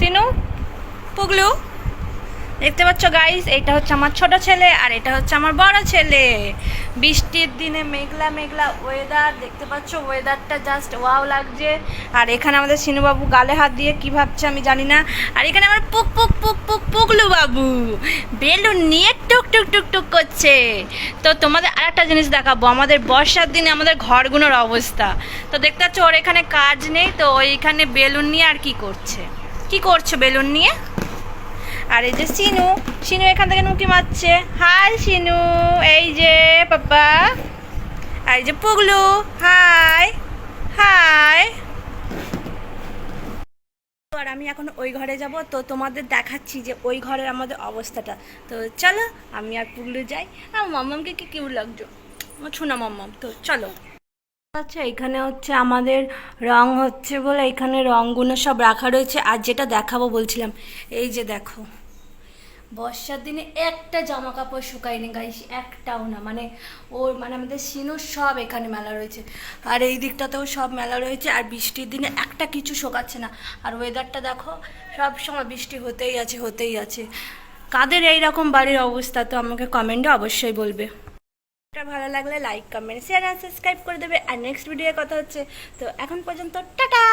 সিনু, পুগলু, দেখতে পাচ্ছ গাইস, এটা হচ্ছে আমার ছোট ছেলে আর এটা হচ্ছে আমার বড় ছেলে। বৃষ্টির দিনে মেঘলা মেঘলা ওয়েদার, দেখতে পাচ্ছ ওয়েদারটা জাস্ট ওয়াও লাগছে। আর এখানে আমাদের সিনুবাবু গালে হাত দিয়ে কি ভাবছে আমি জানি না। আর এখানে আমার পুক পুক পুক পুক পুগলু বাবু বেলুন নিয়ে টুক টুক টুক টুক করছে। তো তোমাদের আরেকটা জিনিস দেখাবো, আমাদের বর্ষার দিনে আমাদের ঘরগুলোর অবস্থা। তো দেখতে পাচ্ছ ওর এখানে কাজ নেই, তো ওইখানে বেলুন নিয়ে আর কি করছে বেলুন নিয়ে। আর এই যে সিনু, সিনু এখান থেকে নুকি মারছে। হাই সিনু, এই যে পাপা। আর এই যে পুগলু, হাই হাই। আর আমি এখন ওই ঘরে যাব, তো তোমাদের দেখাচ্ছি যে ওই ঘরের আমাদের অবস্থাটা। তো চলো আমি আর পুগলু যাই। আর মাম্মামকে কি কিউট লাগছো, আমার ছোনা মাম্মাম। তো চলো। আচ্ছা, এখানে হচ্ছে আমাদের রং হচ্ছে বলে এখানে রংগুলো সব রাখা রয়েছে। আর যেটা দেখাবো বলছিলাম, এই যে দেখো, বর্ষার দিনে একটা জামা কাপড় শুকায়নি গাইস, একটাও না। মানে আমাদের সিনুর সব এখানে মেলা রয়েছে, আর এই দিকটাতেও সব মেলা রয়েছে। আর বৃষ্টির দিনে একটা কিছু শোকাচ্ছে না। আর ওয়েদারটা দেখো, সব সময় বৃষ্টি হতেই আছে। কাদের এই রকম বাড়ির অবস্থা, তো আমাকে কমেন্টে অবশ্যই বলবে। ভালো লাগলে লাইক, কমেন্ট, শেয়ার আর সাবস্ক্রাইব করে দেবে। আর নেক্সট ভিডিওর কথা হচ্ছে, তো এখন পর্যন্ত টাটা।